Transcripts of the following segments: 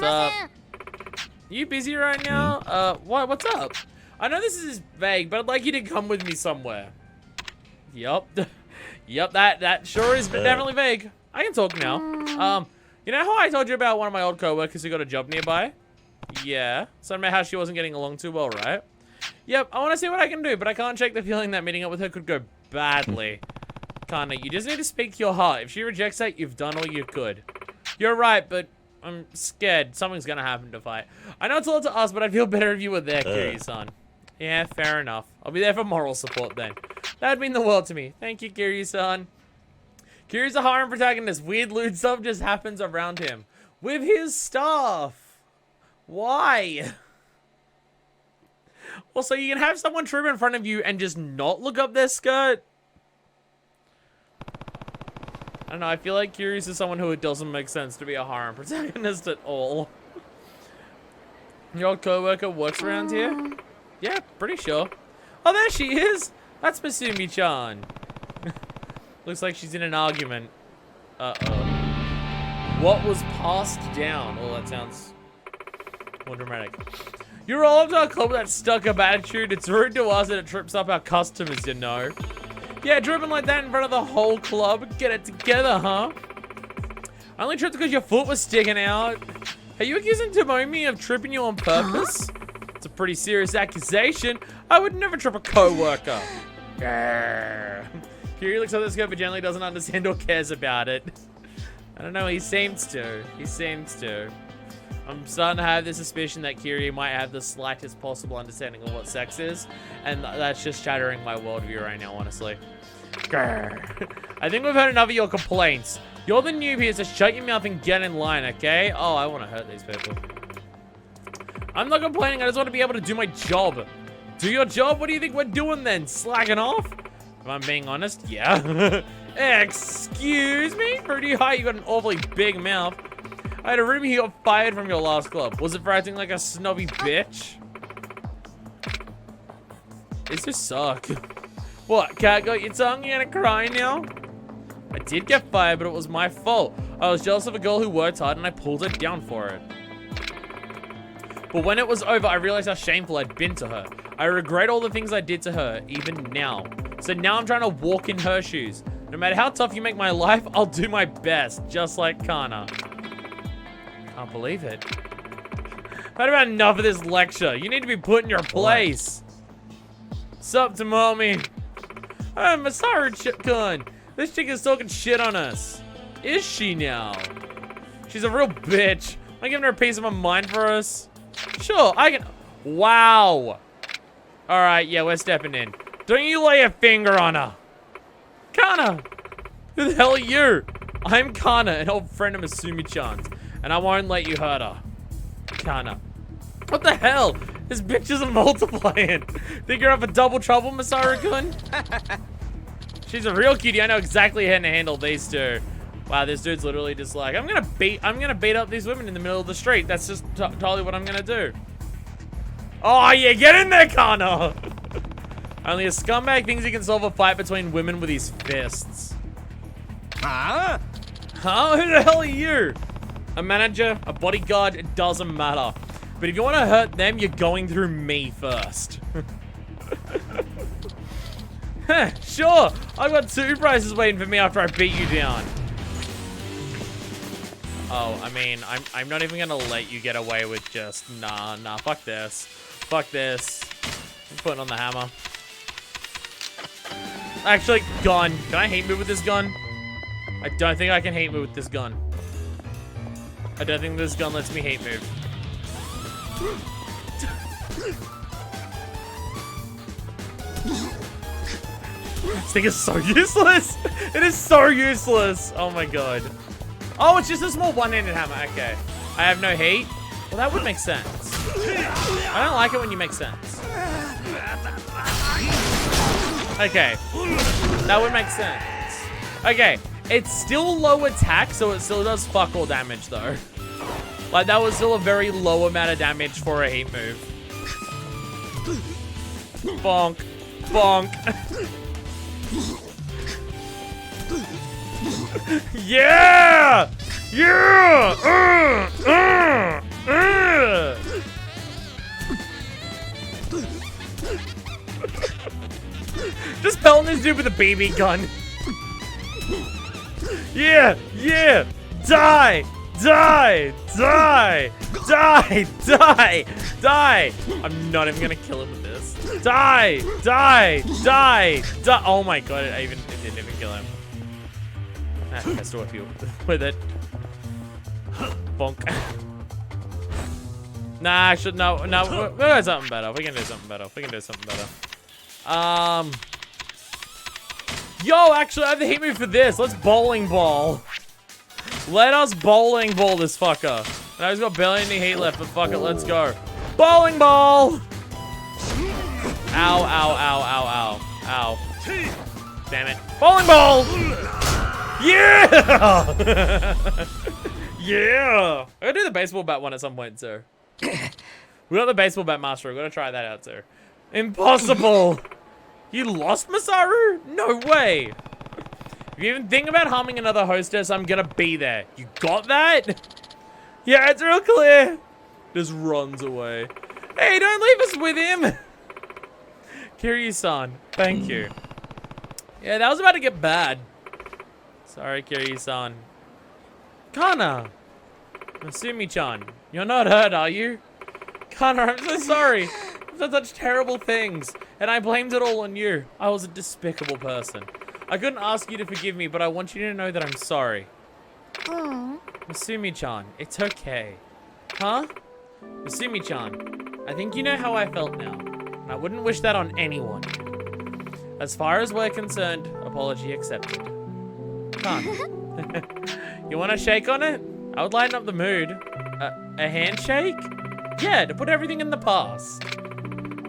What's up? You busy right now? What's up? I know this is vague, but I'd like you to come with me somewhere. Yup. Yup, that sure is definitely vague. I can talk now. You know how I told you about one of my old co-workers who got a job nearby? Yeah. Something about how she wasn't getting along too well, right? Yep, I want to see what I can do, but I can't shake the feeling that meeting up with her could go badly. Kana, you just need to speak your heart. If she rejects that, you've done all you could. You're right, but I'm scared. Something's gonna happen to fight. I know it's a lot to ask, but I'd feel better if you were there, Kiryu-san. Yeah, fair enough. I'll be there for moral support then. That'd mean the world to me. Thank you, Kiryu-san. Kiryu's a harem protagonist. Weird lewd stuff just happens around him. With his stuff. Why? Also, you can have someone trip in front of you and just not look up their skirt. I don't know, I feel like Curious is someone who it doesn't make sense to be a harem protagonist at all. Your old co-worker works around here? Yeah, pretty sure. Oh, there she is! That's Masumi-chan. Looks like she's in an argument. Uh-oh. What was passed down? Oh, that sounds more dramatic. You roll up to a club with that stuck-up attitude. It's rude to us and it trips up our customers, you know. Yeah, dripping like that in front of the whole club. Get it together, huh? I only tripped because your foot was sticking out. Are you accusing Tomomi of tripping you on purpose? It's a pretty serious accusation. I would never trip a co-worker. Kiryu looks at this guy but generally doesn't understand or cares about it. I don't know, he seems to. He seems to. I'm starting to have the suspicion that Kiryu might have the slightest possible understanding of what sex is, and that's just shattering my worldview right now, honestly. I think we've heard enough of your complaints. You're the noob here, so shut your mouth and get in line, okay? Oh, I want to hurt these people. I'm not complaining, I just want to be able to do my job. Do your job? What do you think we're doing then? Slacking off? If I'm being honest, yeah. Excuse me? Pretty high, you got an awfully big mouth. I had a rumor you got fired from your last club. Was it for acting like a snobby bitch? This just suck. What, cat got your tongue? You gonna cry now? I did get fired, but it was my fault. I was jealous of a girl who worked hard and I pulled her down for it. But when it was over, I realized how shameful I'd been to her. I regret all the things I did to her, even now. So now I'm trying to walk in her shoes. No matter how tough you make my life, I'll do my best, just like Kana. Can't believe it. I've had about enough of this lecture. You need to be put in your place. Sup, Tomomi? I'm Masaru-kun. This chick is talking shit on us. Is she now? She's a real bitch. Am I giving her a piece of my mind for us? Sure, I can. Wow. Alright, yeah, we're stepping in. Don't you lay a finger on her. Kana. Who the hell are you? I'm Kana, an old friend of Masumi-chan's. And I won't let you hurt her. Kana. What the hell? This bitch isn't multiplying. Think you're up for double trouble, Masaru-kun? She's a real cutie. I know exactly how to handle these two. Wow, this dude's literally just like, I'm gonna beat up these women in the middle of the street. That's just totally what I'm gonna do. Oh yeah, get in there, Kana. Only a scumbag thinks he can solve a fight between women with his fists. Huh? Huh? Who the hell are you? A manager, a bodyguard, it doesn't matter. But if you want to hurt them, you're going through me first. Sure, I've got 2 prizes waiting for me after I beat you down. Oh, I mean, I'm not even gonna let you get away with just, nah, fuck this. Fuck this. I'm putting on the hammer. Actually, gun. Can I hate move with this gun? I don't think I can hate move with this gun. I don't think this gun lets me hate move. This thing is so useless. It is so useless. Oh my god. Oh, it's just a small one-handed hammer. Okay. I have no heat. Well, that would make sense. I don't like it when you make sense. Okay. That would make sense. Okay. It's still low attack, so it still does fuck all damage, though. Like, that was still a very low amount of damage for a heat move. Bonk. Bonk. Yeah! Yeah! just pelting this dude with a BB gun. Yeah, yeah. Die, die, die, die, die, die. I'm not even gonna kill him with this. Die, die, die, die. Oh my god, it didn't even kill him. I still whip you with it. Bonk. Nah, I should no. We'll do something better. We can do something better. We can do something better. Yo, actually, I have the heat move for this. Let's bowling ball. Let us bowling ball this fucker. Now he's got barely any heat left, but fuck it, let's go. Bowling ball! Ow, ow, ow, ow, ow, ow. Damn it. Bowling ball! Yeah! Yeah! I'm gonna do the baseball bat one at some point, sir. We got the baseball bat master. We're gonna try that out, sir. Impossible! You lost, Masaru? No way! If you even think about harming another hostess, I'm gonna be there. You got that? Yeah, it's real clear. Just runs away. Hey, don't leave us with him! Kiryu-san, thank you. Yeah, that was about to get bad. Sorry, Kiryu-san. Kana! Masumi-chan, you're not hurt, are you? Kana, I'm so sorry. I've done such terrible things, and I blamed it all on you. I was a despicable person. I couldn't ask you to forgive me, but I want you to know that I'm sorry. Masumi-chan, it's okay. Huh? Masumi-chan, I think you know how I felt now, and I wouldn't wish that on anyone. As far as we're concerned, apology accepted. Kan, you want to shake on it? I would lighten up the mood. A handshake? Yeah, to put everything in the past.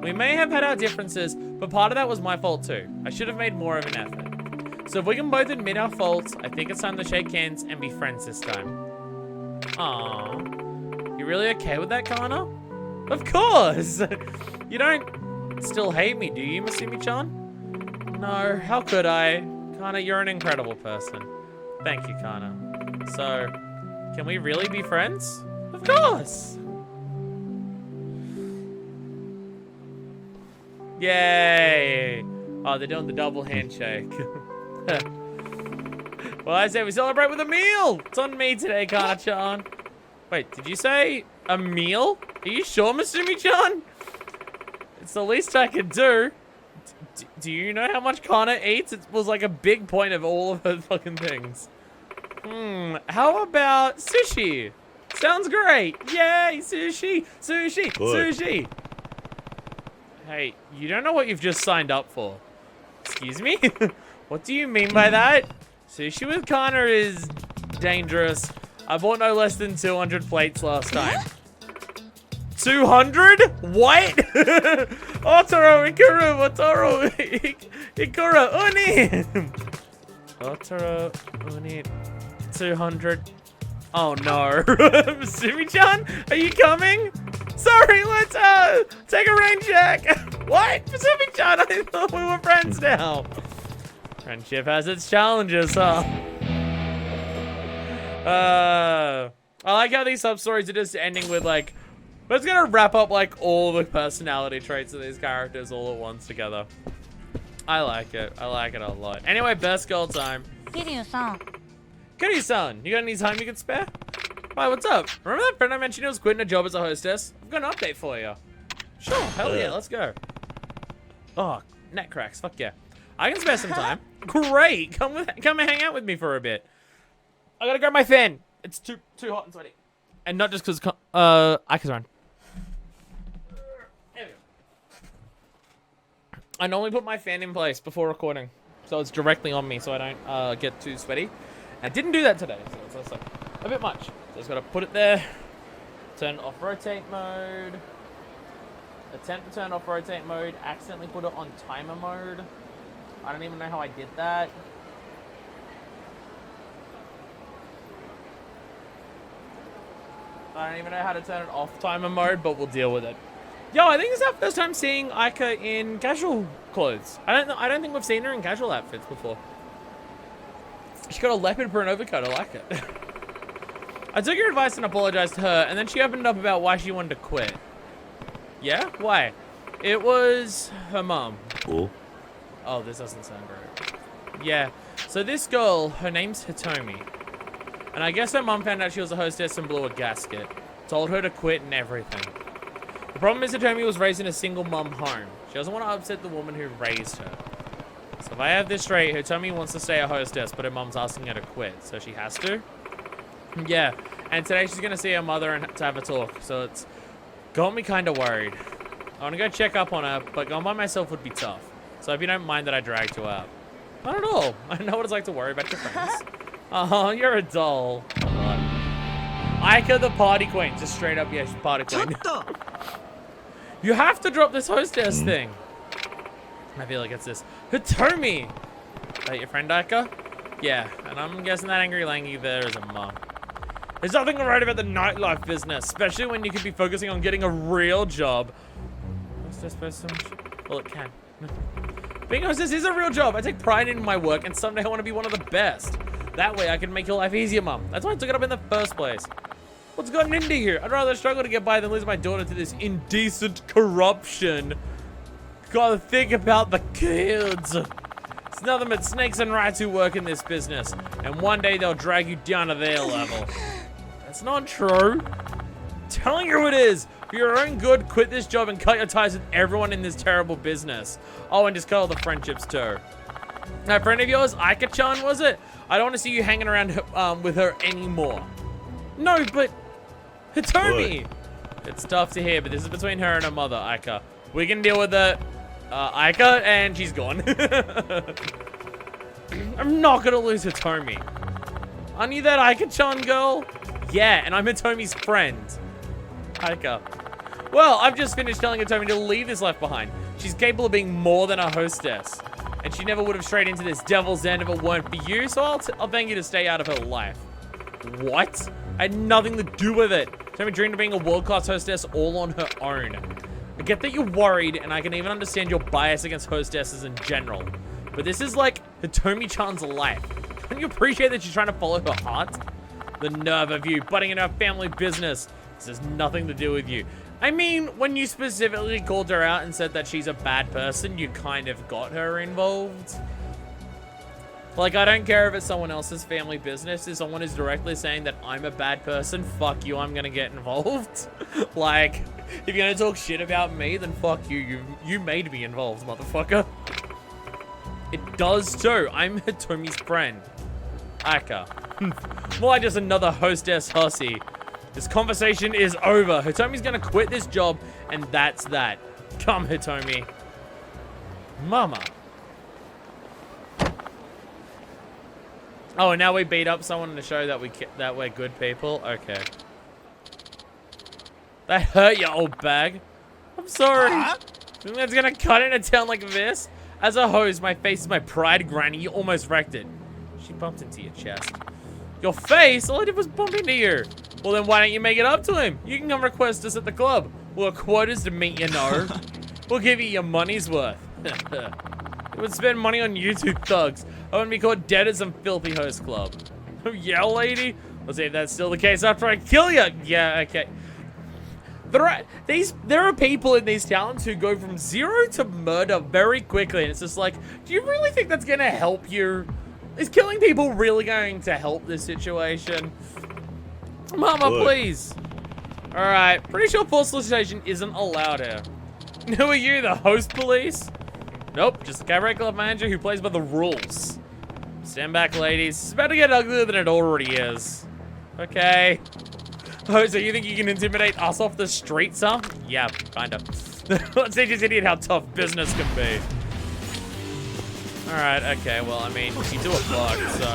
We may have had our differences, but part of that was my fault too. I should have made more of an effort. So if we can both admit our faults, I think it's time to shake hands and be friends this time. Aww. You really okay with that, Kana? Of course! You don't still hate me, do you, Masumi-chan? No, how could I? Kana, you're an incredible person. Thank you, Kana. So, can we really be friends? Of course! Yay! Oh, they're doing the double handshake. Well, I say we celebrate with a meal! It's on me today, Kana-chan. Wait, did you say a meal? Are you sure, Masumi-chan? It's the least I could do. Do you know how much Kana eats? It was like a big point of all of her fucking things. How about sushi? Sounds great. Yay, sushi, sushi, sushi. Hey, you don't know what you've just signed up for. Excuse me? What do you mean by that? Sushi with Kana is dangerous. I bought no less than 200 plates last time. 200? What? Otaro, Ikuru, Otaro, Ikura, Uni. Otaro, Uni, 200. Oh no. Masumi-chan, are you coming? Sorry, let's take a rain check. What? Masumi-chan, I thought we were friends now. Friendship has its challenges, huh? I like how these sub-stories are just ending with like, but it's gonna wrap up like all the personality traits of these characters all at once together. I like it. I like it a lot. Anyway, best girl time. Kiryu-san. Kiryu-san, you got any time you can spare? Hi, what's up? Remember that friend I mentioned who was quitting a job as a hostess? I've got an update for you. Sure, hell yeah, let's go. Oh, neck cracks, fuck yeah. I can spare some time. Great, come and hang out with me for a bit. I gotta grab my fan. It's too hot and sweaty. And not just because, Aika's around. There we go. I normally put my fan in place before recording, so it's directly on me so I don't get too sweaty. I didn't do that today, so it's like a bit much. So I just gotta put it there, turn off rotate mode, attempt to turn off rotate mode, accidentally put it on timer mode. I don't even know how I did that. I don't even know how to turn it off timer mode, but we'll deal with it. Yo, I think this is our first time seeing Aika in casual clothes. I don't think we've seen her in casual outfits before. She got a leopard print overcoat. I like it. I took your advice and apologized to her, and then she opened up about why she wanted to quit. Yeah? Why? It was her mom. Cool. Oh, this doesn't sound great. Yeah. So this girl, her name's Hitomi. And I guess her mom found out she was a hostess and blew a gasket. Told her to quit and everything. The problem is Hitomi was raised in a single mom home. She doesn't want to upset the woman who raised her. So if I have this straight, Hitomi wants to stay a hostess, but her mom's asking her to quit. So she has to? Yeah. And today she's going to see her mother and to have a talk. So it's got me kind of worried. I want to go check up on her, but going by myself would be tough. So if you don't mind that I dragged you out. Not at all. I know what it's like to worry about your friends. Oh, you're a doll. Come on. Aika the party queen. Just straight up, yeah, she's party queen. You have to drop this hostess thing. I feel like it's this. Hitomi! Is that your friend Aika? Yeah, and I'm guessing that angry langy there is a mom. There's nothing right about the nightlife business, especially when you could be focusing on getting a real job. Hostess person? Well, it can. Being hostess is a real job. I take pride in my work, and someday I want to be one of the best. That way I can make your life easier, Mom. That's why I took it up in the first place. What's gotten into here? I'd rather struggle to get by than lose my daughter to this indecent corruption. Gotta think about the kids. It's nothing but snakes and rats who work in this business. And one day they'll drag you down to their level. That's not true. I'm telling you it is. For your own good, quit this job and cut your ties with everyone in this terrible business. Oh, and just cut all the friendships too. That friend of yours, Aika-chan, was it? I don't want to see you hanging around with her anymore. No, but Hitomi. It's tough to hear, but this is between her and her mother, Aika. We can deal with it. Aika, and she's gone. I'm not gonna lose Hitomi. Aren't you that Aika-chan girl? Yeah, and I'm Hitomi's friend. Aika. Well, I've just finished telling Hitomi to leave this life behind. She's capable of being more than a hostess. And she never would have strayed into this devil's den if it weren't for you, so I'll thank you to stay out of her life. What? I had nothing to do with it. Hitomi dreamed of being a world-class hostess all on her own. I get that you're worried, and I can even understand your bias against hostesses in general. But this is like Hitomi-chan's life. Don't you appreciate that she's trying to follow her heart? The nerve of you, butting in her family business. This has nothing to do with you. I mean, when you specifically called her out and said that she's a bad person, you kind of got her involved. Like, I don't care if it's someone else's family business. If someone is directly saying that I'm a bad person, fuck you, I'm gonna get involved. Like, if you're gonna talk shit about me, then fuck you. You made me involved, motherfucker. It does too. I'm Hitomi's friend. Aika. More like just another hostess hussy. This conversation is over. Hitomi's gonna quit this job, and that's that. Come, Hitomi. Mama. Oh, and now we beat up someone to show that we're good people? Okay. That hurt you, old bag. I'm sorry. Think that's gonna cut in a town like this? As a host, my face is my pride, Granny. You almost wrecked it. She bumped into your chest. Your face? All I did was bump into you. Well, then why don't you make it up to him? You can come request us at the club. We'll have quotas to meet, you know. We'll give you your money's worth. We would spend money on YouTube thugs. I wouldn't be caught dead at some filthy host club. Oh, yeah, lady? Let's see if that's still the case after I kill you. Yeah, okay. There are people in these towns who go from 0 to murder very quickly. And it's just like, do you really think that's going to help you? Is killing people really going to help this situation? Mama, please. Alright, pretty sure false solicitation isn't allowed here. Who are you, the host police? Nope, just a cabaret club manager who plays by the rules. Stand back, ladies. It's about to get uglier than it already is. Okay. Oh, so you think you can intimidate us off the streets, huh? Yeah, kinda. Let's teach this idiot how tough business can be. Alright, okay, well, I mean, you do a fuck, so...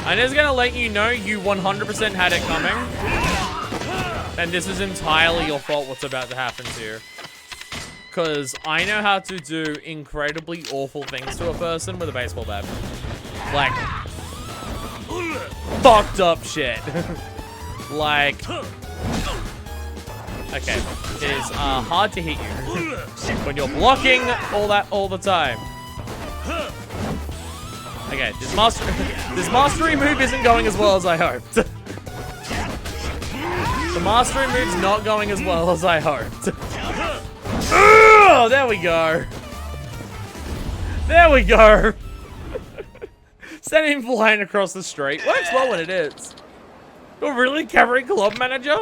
I'm just gonna let you know you 100% had it coming. And this is entirely your fault what's about to happen to you. Because I know how to do incredibly awful things to a person with a baseball bat. Like, fucked up shit. Like, okay, it is hard to hit you when you're blocking all the time. Okay, this mastery move isn't going as well as I hoped. The mastery move's not going as well as I hoped. Oh, there we go. There we go. Send him flying across the street. Works well when it is. You're really Cabaret Club manager?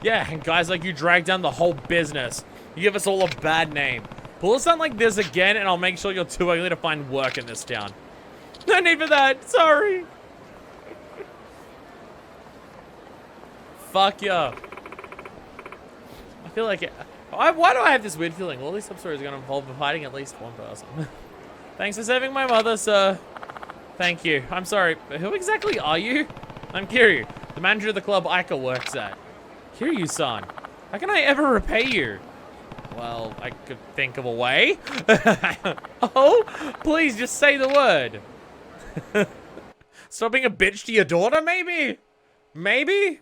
Yeah, and guys like you drag down the whole business. You give us all a bad name. Pull us out like this again, and I'll make sure you're too ugly to find work in this town. No need for that. Sorry. Fuck yeah. I feel like it. Why do I have this weird feeling? All these sub-stories are going to involve fighting at least one person. Thanks for saving my mother, sir. Thank you. I'm sorry, but who exactly are you? I'm Kiryu, the manager of the club Aika works at. Kiryu-san, how can I ever repay you? Well, I could think of a way. Oh, please just say the word. Stop being a bitch to your daughter, maybe? Maybe?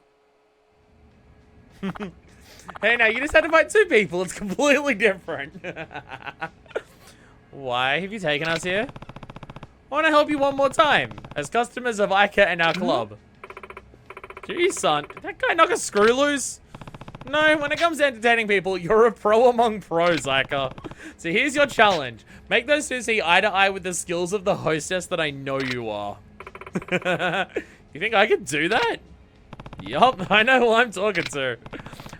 Hey, now you just had to fight 2 people. It's completely different. Why have you taken us here? I want to help you one more time, as customers of Aika and our club. Jeez, son, did that guy knock a screw loose? No, when it comes to entertaining people, you're a pro among pros, Aika. So here's your challenge. Make those 2 see eye to eye with the skills of the hostess that I know you are. You think I could do that? Yup, I know who I'm talking to.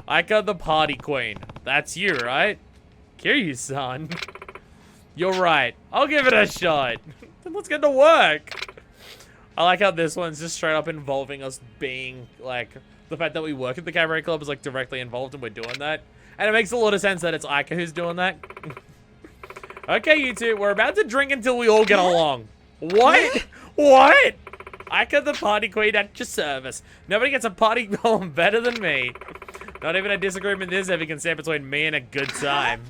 Aika the party queen. That's you, right? Kiryu-san. You're right. I'll give it a shot. Then let's get to work. I like how this one's just straight up involving us being, like, the fact that we work at the Cabaret Club is, like, directly involved and we're doing that. And it makes a lot of sense that it's Aika who's doing that. Okay, you two, we're about to drink until we all get along. What? What? Aika the party queen at your service. Nobody gets a party going better than me. Not even a disagreement is ever can stand between me and a good time.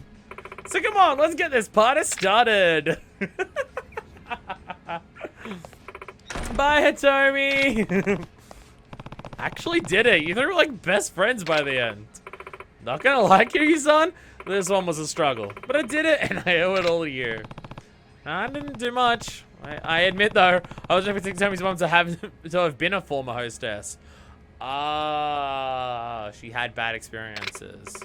So come on, let's get this party started. Bye, Hitomi. Actually did it. You were like best friends by the end. Not gonna lie, Kiryu-san, this one was a struggle. But I did it, and I owe it all to you. I didn't do much. I admit, though, I was expecting Tommy's mom to have been a former hostess. Ah, she had bad experiences.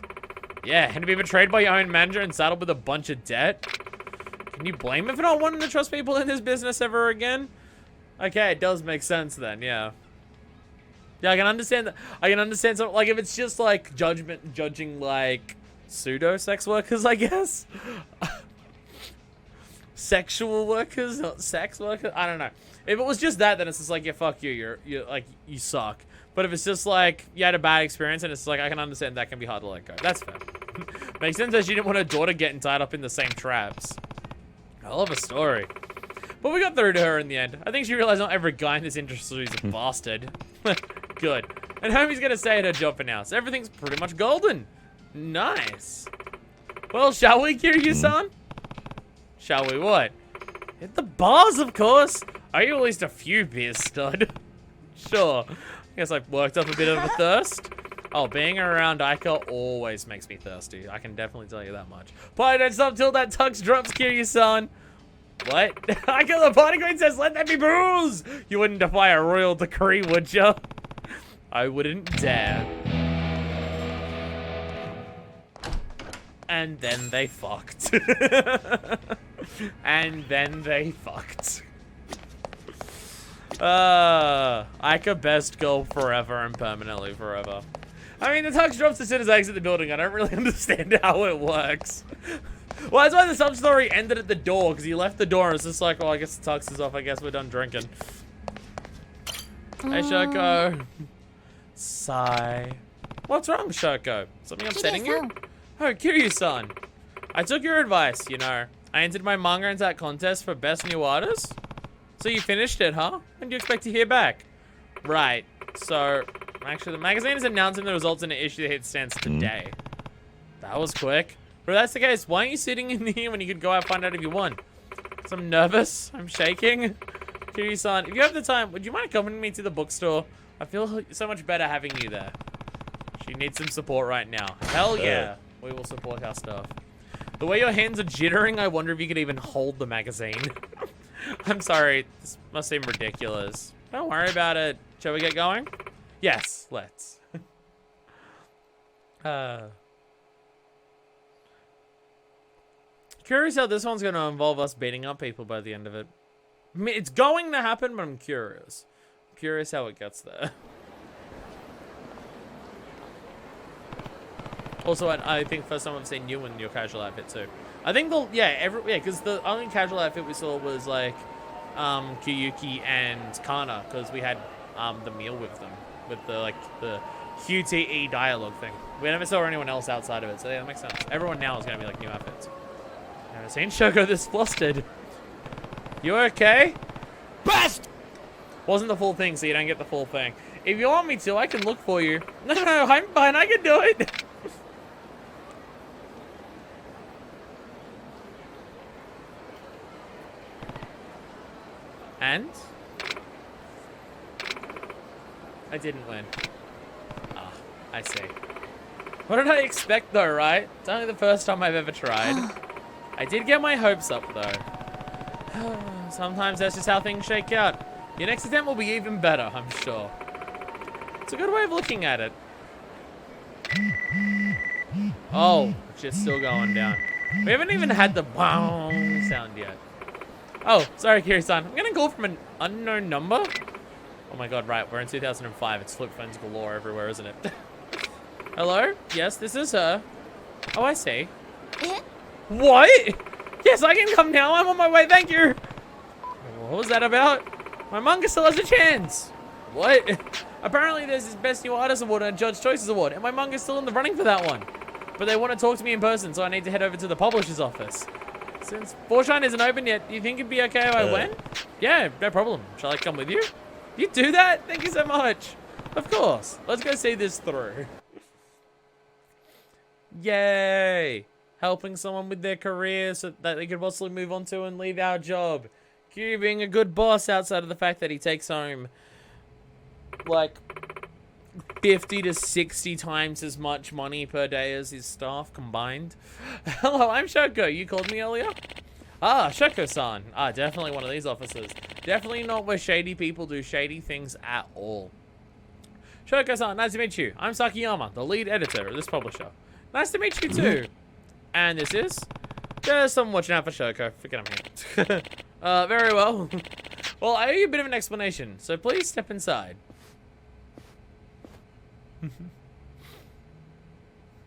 Yeah, and to be betrayed by your own manager and saddled with a bunch of debt? Can you blame him for not wanting to trust people in this business ever again? Okay, it does make sense then, yeah. Yeah, I can understand that. I can understand something, like, if it's just, like, judging, like, pseudo-sex workers, I guess. Sexual workers, not sex workers. I don't know. If it was just that, then it's just like, yeah, fuck you. You're like, you suck. But if it's just like, you had a bad experience, and it's like, I can understand that can be hard to let go. That's fair. Makes sense that she didn't want her daughter getting tied up in the same traps. I love a story. But we got through to her in the end. I think she realized not every guy in this industry is a bastard. Good. And Homie's gonna stay at her job for now, so everything's pretty much golden. Nice. Well, shall we, Kiryu-san? Shall we what? Hit the bars, of course. Are you at least a few beers, stud? Sure. I guess I've worked up a bit of a thirst. Oh, being around Aika always makes me thirsty. I can definitely tell you that much. Party don't stop till that tux drops, Kiryu-san. What? Aika the party queen says, let that be booze. You wouldn't defy a royal decree, would ya? I wouldn't dare. And then they fucked. And then they fucked. Aika best girl forever and permanently forever. I mean, the tux drops as soon as I exit the building. I don't really understand how it works. Well, that's why the sub-story ended at the door, because he left the door and it's just like, well, I guess the tux is off. I guess we're done drinking. Hey, Shoko. Sigh. What's wrong, Shoko? Something upsetting you? Oh, Kiryu-san. I took your advice, you know. I entered my manga into that contest for best new artist. So you finished it, huh? When do you expect to hear back? Right. So, actually, the magazine is announcing the results in an issue that hits stands today. That was quick. But if that's the case, why aren't you sitting in here when you could go out and find out if you won? So I'm nervous. I'm shaking. Kiryu-san, if you have the time, would you mind accompanying me to the bookstore? I feel so much better having you there. She needs some support right now. Hell yeah. We will support our stuff. The way your hands are jittering, I wonder if you could even hold the magazine. I'm sorry. This must seem ridiculous. Don't worry about it. Shall we get going? Yes, let's. Curious how this one's going to involve us beating up people by the end of it. I mean, it's going to happen, but I'm curious. Curious how it gets there. Also, I think first time I've seen you in your casual outfit too. I think because the only casual outfit we saw was like Kiyuki and Kana, because we had the meal with them with the QTE dialogue thing. We never saw anyone else outside of it, so yeah, that makes sense. Everyone now is gonna be like new outfits. Never seen Shoko this flustered. You okay? Best! Wasn't the full thing, so you don't get the full thing. If you want me to, I can look for you. No, I'm fine. I can do it. And? I didn't win. Ah, I see. What did I expect though, right? It's only the first time I've ever tried. I did get my hopes up though. Sometimes that's just how things shake out. Your next attempt will be even better, I'm sure. It's a good way of looking at it. Oh, shit's still going down. We haven't even had the boom sound yet. Oh, sorry, Kiri-san. I'm getting a call from an unknown number. Oh my god, right. We're in 2005. It's flip phones galore everywhere, isn't it? Hello? Yes, this is her. Oh, I see. What? Yes, I can come now. I'm on my way. Thank you. What was that about? My manga still has a chance. What? Apparently there's this Best New Artist Award and a Judge Choices Award, and my manga's still in the running for that one. But they want to talk to me in person, so I need to head over to the publisher's office. Since Forshine isn't open yet, do you think it'd be okay if I went? Yeah, no problem. Shall I come with you? You do that? Thank you so much. Of course. Let's go see this through. Yay. Helping someone with their career so that they could possibly move on to and leave our job. Kiryu being a good boss outside of the fact that he takes home like 50 to 60 times as much money per day as his staff combined. Hello, I'm Shoko. You called me earlier? Ah, Shoko-san. Ah, definitely one of these officers. Definitely not where shady people do shady things at all. Shoko-san, nice to meet you. I'm Sakiyama, the lead editor of this publisher. Nice to meet you too. And this is? Just someone watching out for Shoko. Forget I'm here. Very well. Well, I owe you a bit of an explanation, so please step inside.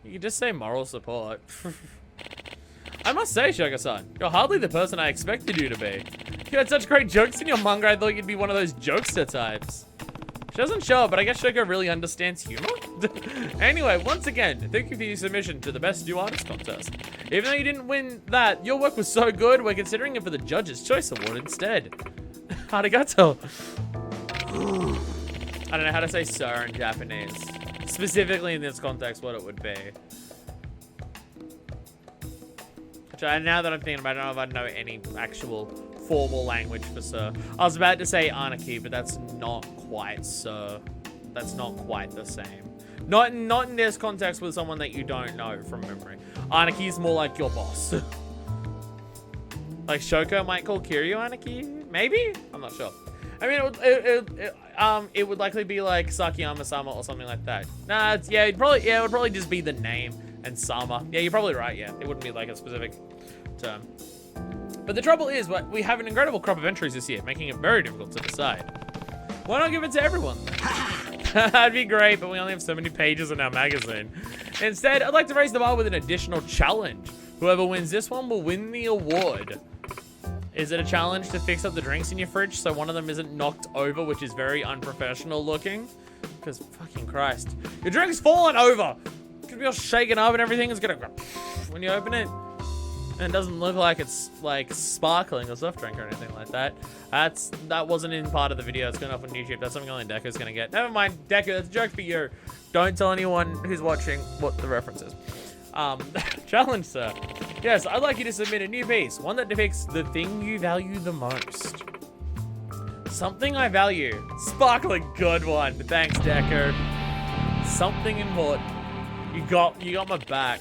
You can just say moral support. I must say, Shoko-san, you're hardly the person I expected you to be. You had such great jokes in your manga, I thought you'd be one of those jokester types. She doesn't show, but I guess Shoko really understands humor. Anyway, once again, thank you for your submission to the Best New Artist contest. Even though you didn't win that, your work was so good, we're considering it for the Judge's Choice Award instead. Arigato. I don't know how to say sir in Japanese. Specifically in this context, what it would be. Now that I'm thinking about it, I don't know if I know any actual formal language for sir. I was about to say anarchy, but that's not quite sir. That's not quite the same. Not in this context with someone that you don't know from memory. Anarchy is more like your boss. Like Shoko might call Kiryu anarchy, maybe? I'm not sure. I mean, it would likely be like Sakiyama-sama or something like that. Nah, it would probably just be the name and Sama. Yeah, you're probably right. Yeah, it wouldn't be like a specific term. But the trouble is, we have an incredible crop of entries this year, making it very difficult to decide. Why not give it to everyone? That'd be great, but we only have so many pages in our magazine. Instead, I'd like to raise the bar with an additional challenge. Whoever wins this one will win the award. Is it a challenge to fix up the drinks in your fridge so one of them isn't knocked over, which is very unprofessional looking? Because fucking Christ. Your drink's fallen over. It's gonna be all shaken up and everything is gonna go when you open it. And it doesn't look like it's like sparkling or soft drink or anything like that. That wasn't in part of the video. It's going up on YouTube. That's something only Deco's gonna get. Never mind, Deco, that's a joke for you. Don't tell anyone who's watching what the reference is. Challenge, sir. Yes, I'd like you to submit a new piece. One that depicts the thing you value the most. Something I value. Sparkling, good one. Thanks, Deco. Something important. You got my back.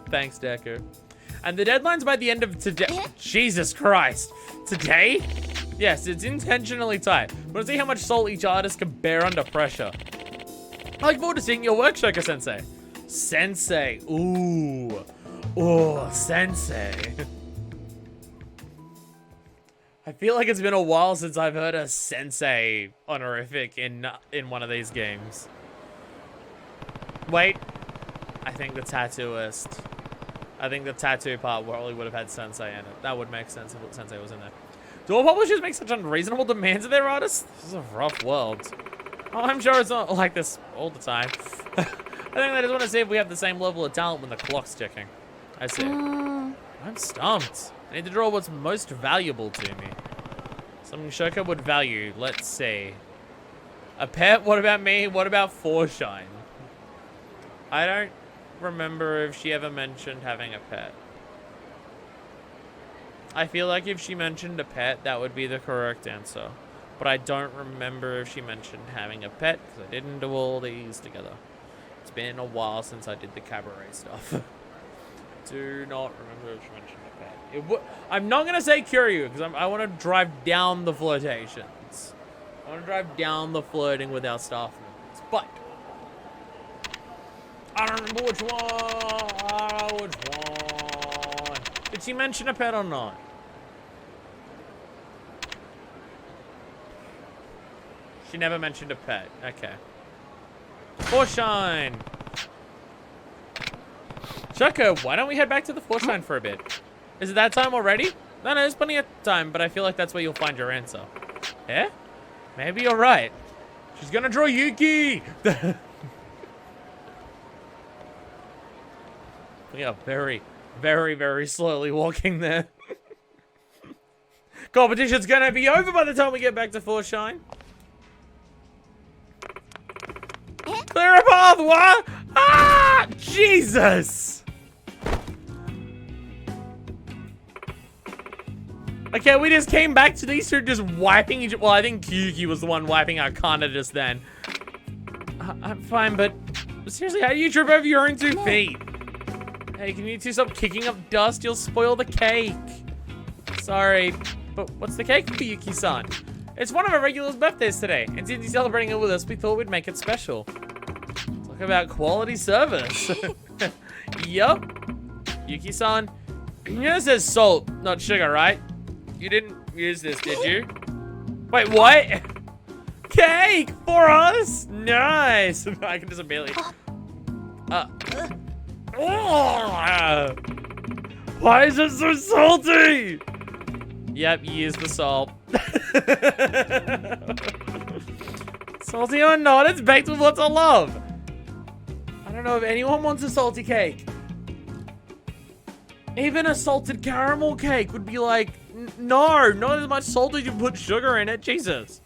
Thanks, Deco. And the deadline's by the end of today. Jesus Christ. Today? Yes, it's intentionally tight. Want to see how much salt each artist can bear under pressure. I look forward to seeing your work, Shoko-sensei. Sensei. Ooh. Oh, sensei. I feel like it's been a while since I've heard a sensei honorific in one of these games. Wait. I think the tattooist. I think the tattoo part probably would have had sensei in it. That would make sense if sensei was in there. Do all publishers make such unreasonable demands of their artists? This is a rough world. Oh, I'm sure it's not like this all the time. I think they just want to see if we have the same level of talent when the clock's ticking. I see. I'm stumped. I need to draw what's most valuable to me. Something Shoko would value. Let's see. A pet? What about me? What about Foreshine? I don't remember if she ever mentioned having a pet. I feel like if she mentioned a pet, that would be the correct answer. But I don't remember if she mentioned having a pet, because I didn't do all these together. It's been a while since I did the cabaret stuff. Do not remember if she mentioned a pet. I'm not going to say Kiryu, because I want to drive down the flirtations. I want to drive down the flirting with our staff members. But I don't remember which one. Did she mention a pet or not? She never mentioned a pet. Okay. Foreshine. Shoko, why don't we head back to the Foreshine for a bit? Is it that time already? No, there's plenty of time, but I feel like that's where you'll find your answer. Yeah? Maybe you're right. She's gonna draw Yuki! We are very, very, very slowly walking there. Competition's gonna be over by the time we get back to Foreshine. Clear a path, what? Ah! Jesus! Okay, we just came back to these two just wiping each... Well, I think Yuki was the one wiping out Kana just then. I'm fine, but... Seriously, how do you trip over your own 2 feet? Hey, can you two stop kicking up dust? You'll spoil the cake. Sorry, but what's the cake for Yuki-san? It's one of our regulars' birthdays today, and since he's celebrating it with us, we thought we'd make it special. Talk about quality service. Yup. Yuki-san, yours says salt, not sugar, right? You didn't use this, did you? Wait, what? Cake for us? Nice. I can just barely. Why is it so salty? Yep, you used the salt. Salty or not, it's baked with lots of love. I don't know if anyone wants a salty cake. Even a salted caramel cake would be like, no, not as much salt as you put sugar in it. Jesus.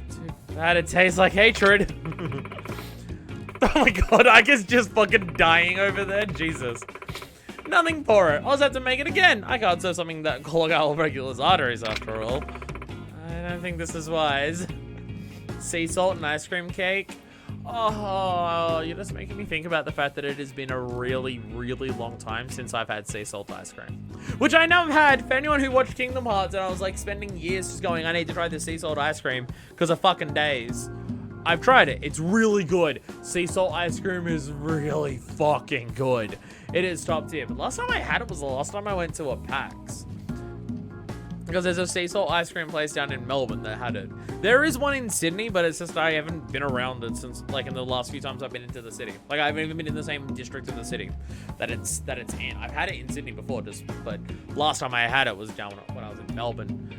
Too bad it tastes like hatred. Oh my god, Aika's just fucking dying over there. Jesus. Nothing for it. I'll just have to make it again. I can't serve something that clog our regular's arteries after all. I don't think this is wise. Sea salt and ice cream cake. Oh, you're just making me think about the fact that it has been a really, really long time since I've had sea salt ice cream. Which I know I've had. For anyone who watched Kingdom Hearts, and I was like spending years just going, I need to try the sea salt ice cream because of fucking days. I've tried it. It's really good. Sea salt ice cream is really fucking good. It is top tier. But last time I had it was the last time I went to a PAX. Because there's a sea salt ice cream place down in Melbourne that had it. There is one in Sydney, but it's just I haven't been around it since, like, in the last few times I've been into the city. Like, I haven't even been in the same district in the city that it's in. I've had it in Sydney before, but last time I had it was down when I was in Melbourne.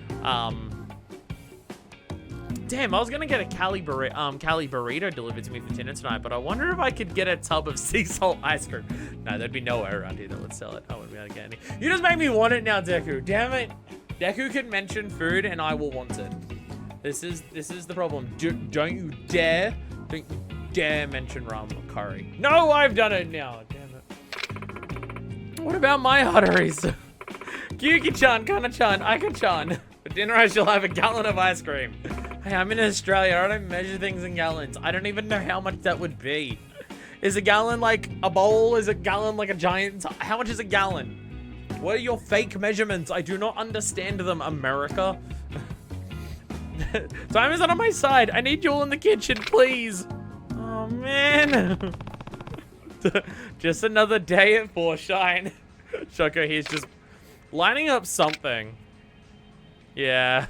Damn, I was gonna get a Cali burrito delivered to me for dinner tonight, but I wonder if I could get a tub of sea salt ice cream. No, there'd be nowhere around here that would sell it. I wouldn't be able to get any. You just made me want it now, Deku. Damn it. Deku can mention food and I will want it. This is the problem. Don't you dare mention ramen or curry. No, I've done it now. Damn it. What about my arteries? Kyuki-chan, Kana-chan, Aika-chan. For dinner I shall have a gallon of ice cream. Hey, I'm in Australia. I don't measure things in gallons. I don't even know how much that would be. Is a gallon like a bowl? Is a gallon like a giant? How much is a gallon? What are your fake measurements? I do not understand them, America. Time is not on my side. I need you all in the kitchen, please. Oh, man. Just another day at Foreshine. Shoko here's just lining up something. Yeah.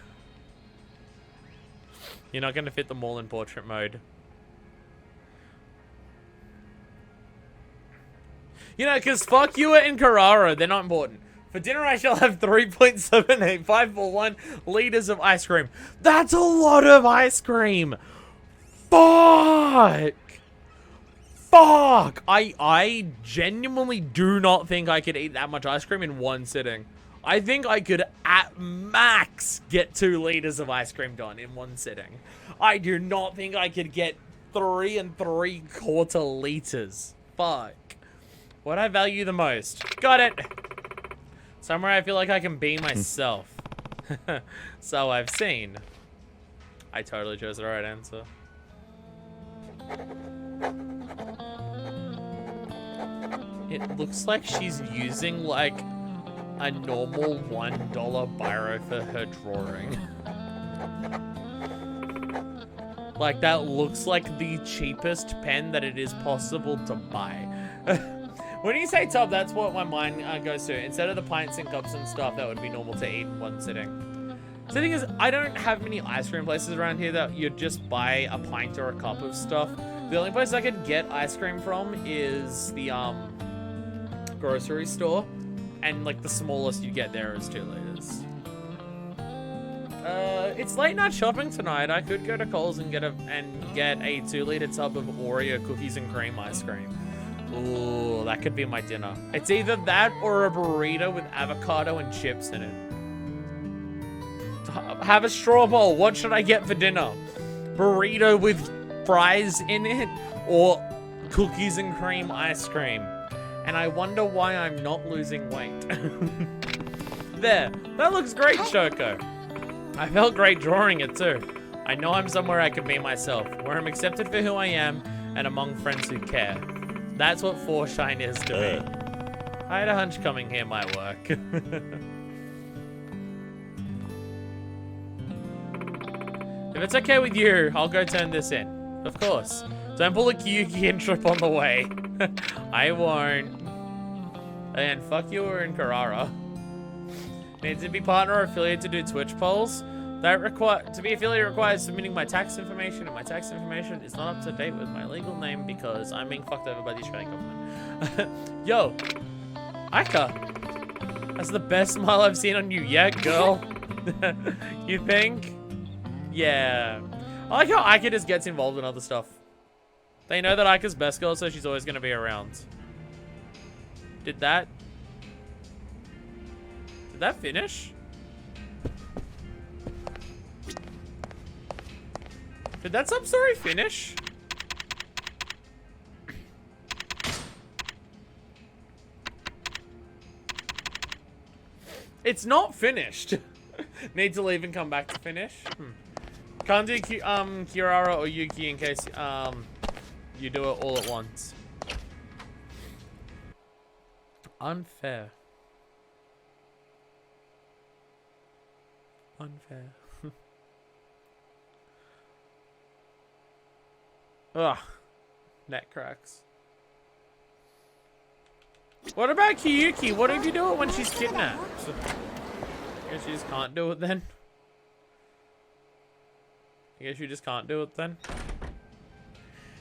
You're not going to fit them all in portrait mode. You know, because fuck you and Carrara, they're not important. For dinner, I shall have 3.78541 liters of ice cream. That's a lot of ice cream. Fuck. Fuck. I genuinely do not think I could eat that much ice cream in one sitting. I think I could, at max, get 2 liters of ice cream done in one sitting. I do not think I could get 3 3/4 liters. Fuck. What I value the most. Got it. Somewhere I feel like I can be myself. So I've seen. I totally chose the right answer. It looks like she's using, like, a normal $1 biro for her drawing. Like, that looks like the cheapest pen that it is possible to buy. When you say top, that's what my mind goes to. Instead of the pints and cups and stuff that would be normal to eat in one sitting. So the thing is, I don't have many ice cream places around here that you'd just buy a pint or a cup of stuff. The only place I could get ice cream from is the grocery store. And like the smallest you get there is 2 liters. It's late night shopping tonight. I could go to Coles and get a 2-liter tub of Oreo cookies and cream ice cream. Ooh, that could be my dinner. It's either that or a burrito with avocado and chips in it. Have a straw bowl. What should I get for dinner? Burrito with fries in it or cookies and cream ice cream? And I wonder why I'm not losing weight. There. That looks great, Shoko. I felt great drawing it too. I know I'm somewhere I can be myself, where I'm accepted for who I am and among friends who care. That's what Foreshine is to me. I had a hunch coming here might work. If it's okay with you, I'll go turn this in. Of course. Don't pull a Kyuki trip on the way. I won't. And fuck you or in Carrara. Need to be partner or affiliate to do Twitch polls. To be affiliate requires submitting my tax information, and my tax information is not up to date with my legal name because I'm being fucked over by the Australian government. Yo, Aika, that's the best smile I've seen on you yet, girl. You think? Yeah. I like how Aika just gets involved in other stuff. They know that Aika's best girl, so she's always going to be around. Did that finish? Did that sub-story finish? It's not finished. Need to leave and come back to finish. Can't do Kirara or Yuki in case you do it all at once. Unfair. Unfair. Ugh. Neck cracks. What about Kiyuki? What did you do it when she's kidnapped? I guess you just can't do it then. I guess you just can't do it then.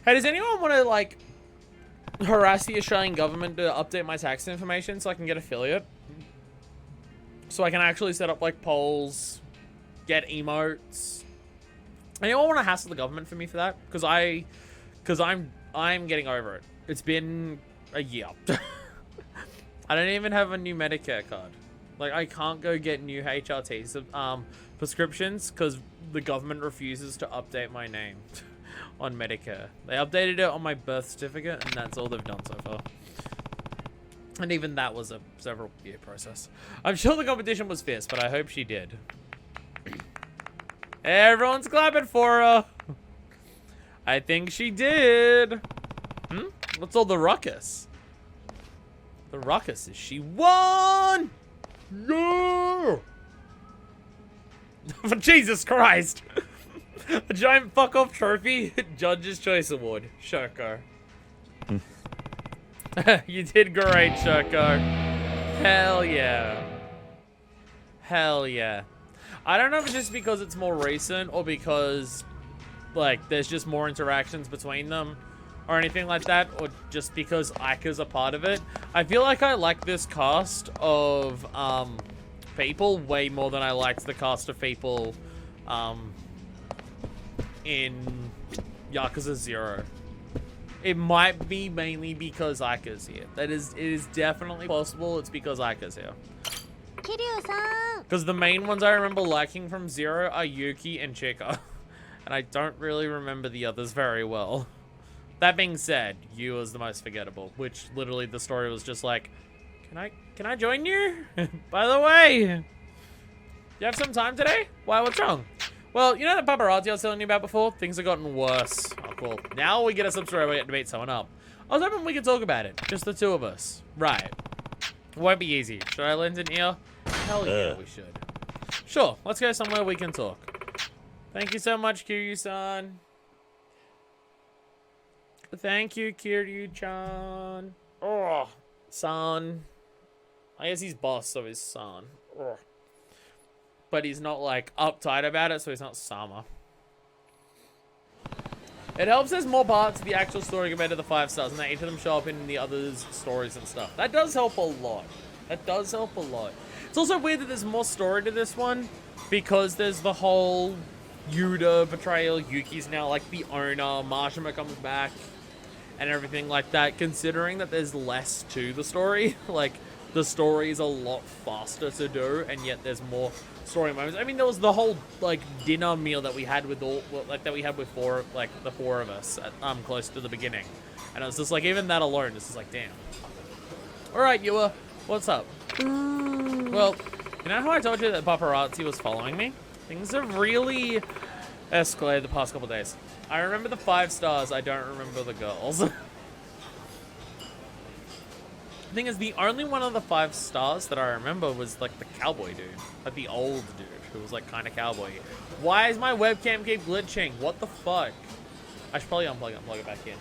Hey, does anyone want to, like, harass the Australian government to update my tax information so I can get affiliate? So I can actually set up, like, polls, get emotes. Anyone want to hassle the government for me for that? Because I'm getting over it. It's been a year. I don't even have a new Medicare card. Like, I can't go get new HRT prescriptions because the government refuses to update my name on Medicare. They updated it on my birth certificate, and that's all they've done so far. And even that was a several year process. I'm sure the competition was fierce, but I hope she did. Everyone's clapping for her. I think she did. What's all the ruckus? The ruckus is she won! No! Jesus Christ! A giant fuck off trophy? Judge's Choice Award. Shoko. You did great, Shoko. Hell yeah. Hell yeah. I don't know if it's just because it's more recent or because, like, there's just more interactions between them or anything like that, or just because Aika's a part of it. I feel like I like this cast of people way more than I liked the cast of people in Yakuza 0. It might be mainly because Aika's here. It is definitely possible it's because Aika's here. Because the main ones I remember liking from 0 are Yuki and Chika. And I don't really remember the others very well. That being said, Yu was the most forgettable, which literally the story was just like, can I join you? By the way, you have some time today? Why, what's wrong? Well, you know that paparazzi I was telling you about before? Things have gotten worse. Oh, cool. Now we get a substory where we get to beat someone up. I was hoping we could talk about it. Just the two of us. Right. It won't be easy. Should I lend an ear? Hell yeah, we should. Sure, let's go somewhere we can talk. Thank you so much, Kiryu-san. Thank you, Kiryu-chan. Oh, son. I guess he's boss, so he's son. Oh. But he's not, like, uptight about it, so he's not Sama. It helps there's more parts of the actual story compared to the 5 stars, and that each of them show up in the others' stories and stuff. That does help a lot. That does help a lot. It's also weird that there's more story to this one, because there's the whole Yuta betrayal. Yuki's now, like, the owner. Majima comes back, and everything like that, considering that there's less to the story. Like, the story is a lot faster to do, and yet there's more story moments. I mean, there was the whole, like, dinner meal that we had with the 4 of us at, close to the beginning. And it was just like, even that alone, it's just like, damn. Alright, Yua, what's up? Well, you know how I told you that paparazzi was following me? Things have really escalated the past couple days. I remember the 5 stars, I don't remember the girls. The thing is, the only one of the 5 stars that I remember was, like, the cowboy dude. Like, the old dude, who was, like, kind of cowboy. Why is my webcam keep glitching? What the fuck? I should probably unplug it back in.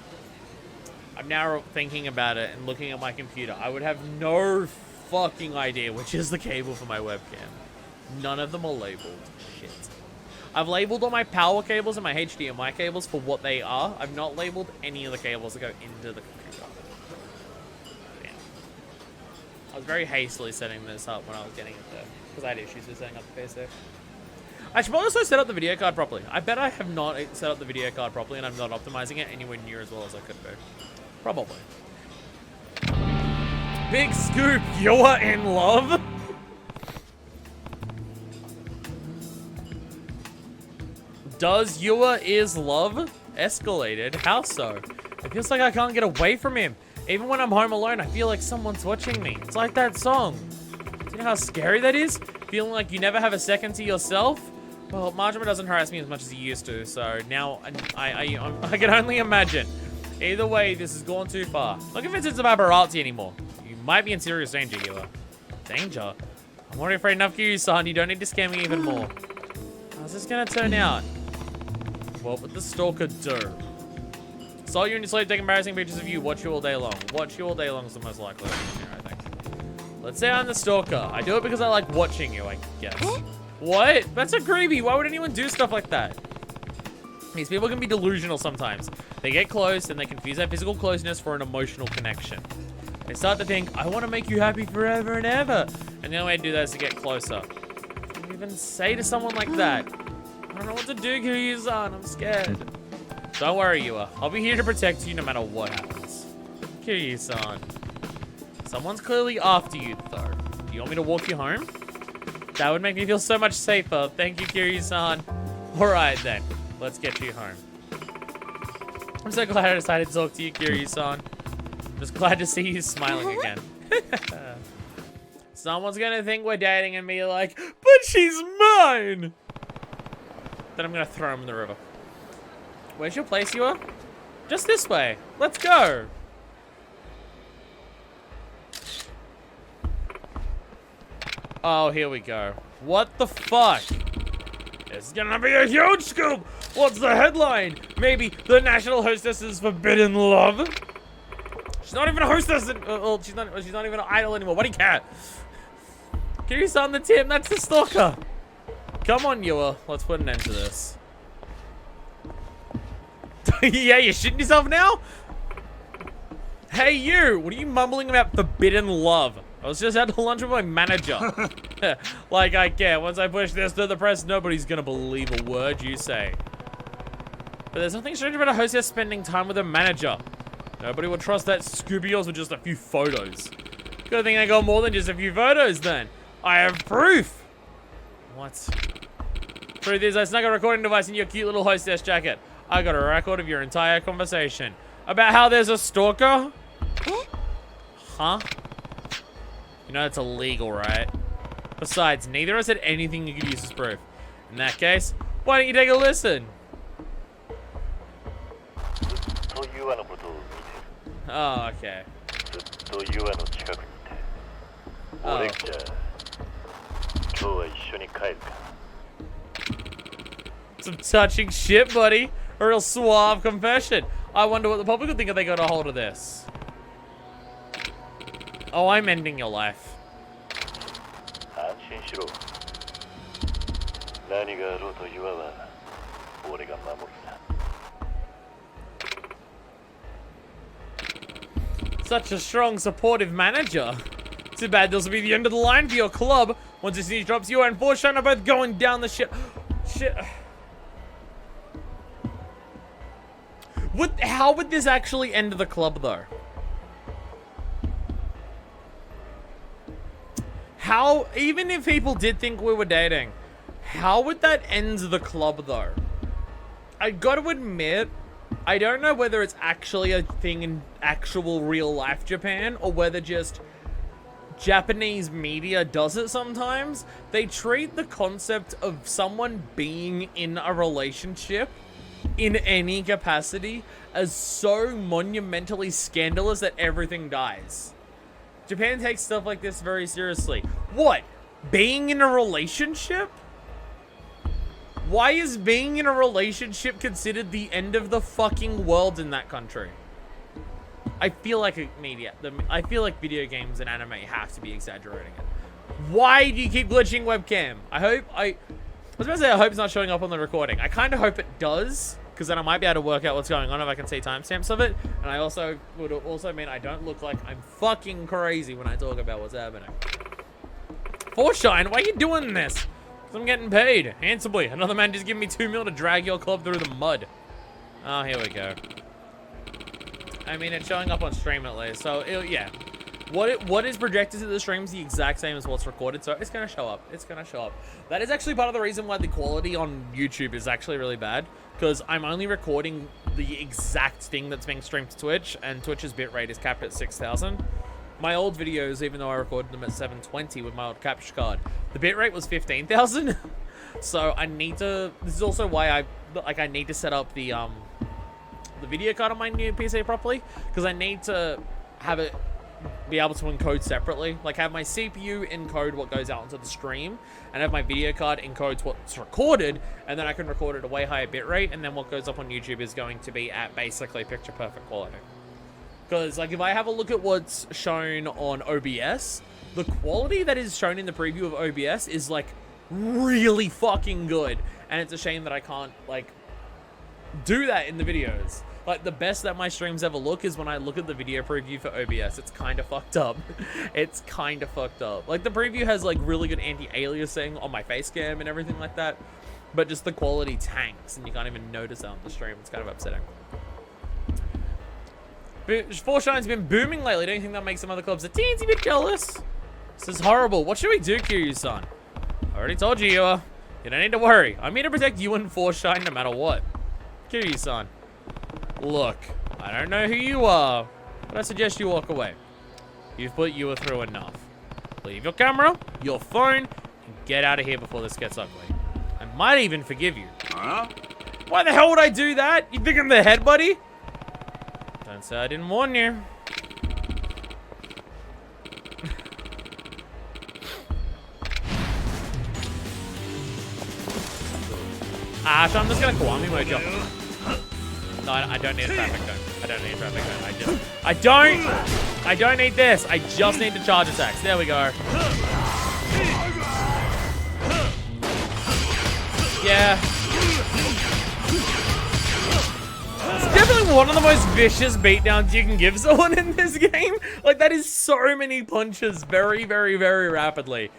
I'm now thinking about it and looking at my computer. I would have no fucking idea which is the cable for my webcam. None of them are labeled. Shit. I've labeled all my power cables and my HDMI cables for what they are. I've not labeled any of the cables that go into the computer. Damn. I was very hastily setting this up when I was getting it there, because I had issues with setting up the PC. I should also set up the video card properly. I bet I have not set up the video card properly and I'm not optimizing it anywhere near as well as I could do. Probably. Big scoop, you're in love? Does Yua is love escalated? How so? It feels like I can't get away from him. Even when I'm home alone, I feel like someone's watching me. It's like that song. Do you know how scary that is? Feeling like you never have a second to yourself? Well, Majima doesn't harass me as much as he used to, so now I can only imagine. Either way, this has gone too far. Not convinced it's about paparazzi anymore. You might be in serious danger, Yua. Danger? I'm already afraid enough of you, son. You don't need to scare me even more. How's this gonna turn out? What would the stalker do? Saw you in your sleep, take embarrassing pictures of you, watch you all day long. Watch you all day long is the most likely here, I think. Let's say I'm the stalker. I do it because I like watching you, I guess. What? That's so creepy. Why would anyone do stuff like that? These people can be delusional sometimes. They get close and they confuse that physical closeness for an emotional connection. They start to think, I want to make you happy forever and ever. And the only way to do that is to get closer. What do you even say to someone like that? I don't know what to do, Kiryu-san. I'm scared. Don't worry, Yua. I'll be here to protect you no matter what happens. Kiryu-san. Someone's clearly after you, though. Do you want me to walk you home? That would make me feel so much safer. Thank you, Kiryu-san. Alright, then. Let's get you home. I'm so glad I decided to talk to you, Kiryu-san. I'm just glad to see you smiling again. Someone's gonna think we're dating and be like, but she's mine! Then I'm gonna throw him in the river. Where's your place, Yua? Just this way. Let's go. Oh, here we go. What the fuck? It's gonna be a huge scoop. What's the headline? Maybe the national hostess's forbidden love? She's not even a hostess. Well, she's not even an idol anymore. What do you care? Kiryu's on the team. That's the stalker. Come on, Yua. Let's put an end to this. Yeah, you're shitting yourself now? Hey, you! What are you mumbling about forbidden love? I was just out to lunch with my manager. Like I care. Once I push this to the press, nobody's gonna believe a word you say. But there's nothing strange about a hostess spending time with a manager. Nobody would trust that Scooby-O's with just a few photos. Good thing I got more than just a few photos then. I have proof! What? Truth is, I snuck a recording device in your cute little hostess jacket. I got a record of your entire conversation. About how there's a stalker? Huh? You know that's illegal, right? Besides, neither of us had anything you could use as proof. In that case, why don't you take a listen? Oh, okay. Oh. Some touching shit, buddy. A real suave confession. I wonder what the public would think if they got a hold of this. Oh, I'm ending your life. Such a strong, supportive manager. Too bad this will be the end of the line for your club. Once this news drops, you and Forshine are both going down the shit. How would this actually end the club, though? How, even if people did think we were dating, how would that end the club, though? I gotta admit, I don't know whether it's actually a thing in actual real life Japan or whether just Japanese media does it sometimes. They treat the concept of someone being in a relationship in any capacity as so monumentally scandalous that everything dies. Japan takes stuff like this very seriously. What? Being in a relationship? Why is being in a relationship considered the end of the fucking world in that country? I feel like I feel like video games and anime have to be exaggerating it. Why do you keep glitching webcam? I was about to say I hope it's not showing up on the recording. I kind of hope it does, because then I might be able to work out what's going on if I can see timestamps of it. And I also would also mean I don't look like I'm fucking crazy when I talk about what's happening. Forshine, why are you doing this? Because I'm getting paid handsomely. Another man just giving me 2 mil to drag your club through the mud. Oh, here we go. I mean, it's showing up on stream at least. So, yeah. What is projected to the stream is the exact same as what's recorded, so it's going to show up. It's going to show up. That is actually part of the reason why the quality on YouTube is actually really bad, because I'm only recording the exact thing that's being streamed to Twitch, and Twitch's bitrate is capped at 6,000. My old videos, even though I recorded them at 720 with my old capture card, the bitrate was 15,000. So I need to. This is also why I need to set up the video card on my new PC properly, because I need to have it be able to encode separately. Like, have my CPU encode what goes out into the stream, and have my video card encodes what's recorded, and then I can record at a way higher bitrate, and then what goes up on YouTube is going to be at basically picture perfect quality. Because, like, if I have a look at what's shown on OBS, the quality that is shown in the preview of OBS is, like, really fucking good. And it's a shame that I can't, like, do that in the videos. Like, the best that my streams ever look is when I look at the video preview for OBS. It's kind of fucked up. It's kind of fucked up. Like, the preview has, like, really good anti-aliasing on my face cam and everything like that. But just the quality tanks, and you can't even notice that on the stream. It's kind of upsetting. Forshine's been booming lately. Don't you think that makes some other clubs a teensy bit jealous? This is horrible. What should we do, Kiryu-san? I already told you, Yua. You don't need to worry. I'm here to protect you and Forshine no matter what. Kiryu-san. Look, I don't know who you are, but I suggest you walk away. You've put Yua through enough. Leave your camera, your phone, and get out of here before this gets ugly. I might even forgive you. Huh? Why the hell would I do that? You think I'm the head, buddy? Don't say I didn't warn you. So I'm just gonna Kiwami mode jump. No, I don't need a traffic cone. I don't need a traffic cone. I don't need this. I just need the charge attacks. There we go. Yeah. It's definitely one of the most vicious beatdowns you can give someone in this game. Like, that is so many punches very, very, very rapidly.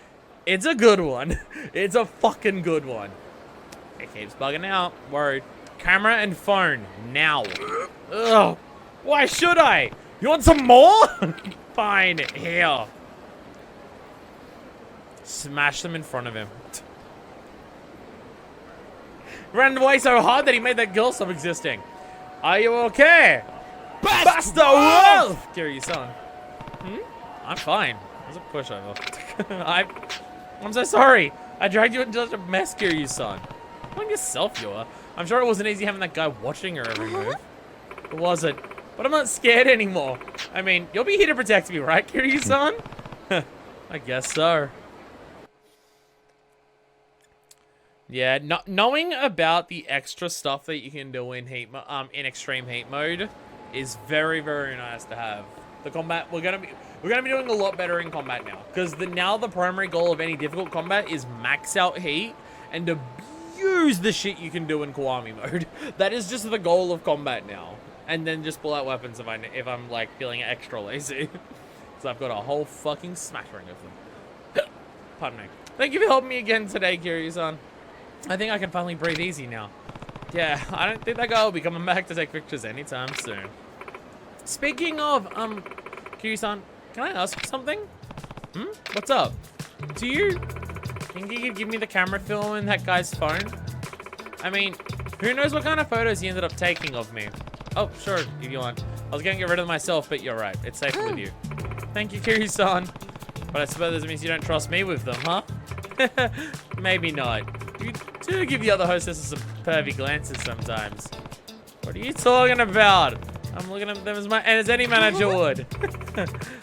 It's a good one. It's a fucking good one. It keeps bugging out. Worried. Camera and phone. Now. Ugh. Why should I? You want some more? Fine. Here. Smash them in front of him. Ran away so hard that he made that girl stop existing. Are you okay? Basta Wolf! Kiryu-san. I'm fine. It was a pushover. I'm so sorry. I dragged you into such a mess, Kiryu-san. On yourself, you are. I'm sure it wasn't easy having that guy watching her every move. It wasn't. But I'm not scared anymore. I mean, you'll be here to protect me, right, Kiryu-san? I guess so. Yeah, knowing about the extra stuff that you can do in in extreme heat mode is very, very nice to have. The combat, we're gonna be doing a lot better in combat now, because now the primary goal of any difficult combat is max out heat and abuse the shit you can do in Kiwami mode. That is just the goal of combat now, and then just pull out weapons if I'm like feeling extra lazy, because I've got a whole fucking smattering of them. Pardon me. Thank you for helping me again today, Kiryu-san. I think I can finally breathe easy now. Yeah, I don't think that guy will be coming back to take pictures anytime soon. Speaking of, Kiryu-san, can I ask something? What's up? Do you think you could give me the camera film in that guy's phone? I mean, who knows what kind of photos he ended up taking of me? Oh, sure, if you want. I was gonna get rid of them myself, but you're right. It's safer with you. Thank you, Kiryu-san. But I suppose this means you don't trust me with them, huh? Maybe not. You do give the other hostesses some pervy glances sometimes. What are you talking about? I'm looking at them as any manager would.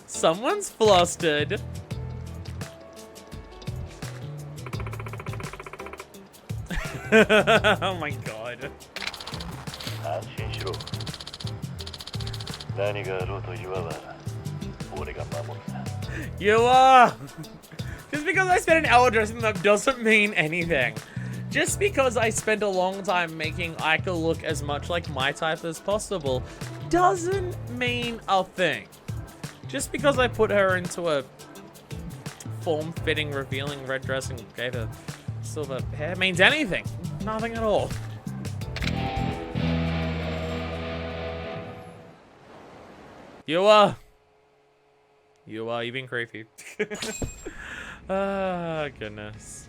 Someone's flustered. Oh my god. You are. Just because I spent an hour dressing them up doesn't mean anything. Just because I spent a long time making Aika look as much like my type as possible doesn't mean a thing. Just because I put her into a form-fitting, revealing red dress and gave her silver hair means anything. Nothing at all. You've been creepy. Ah, goodness.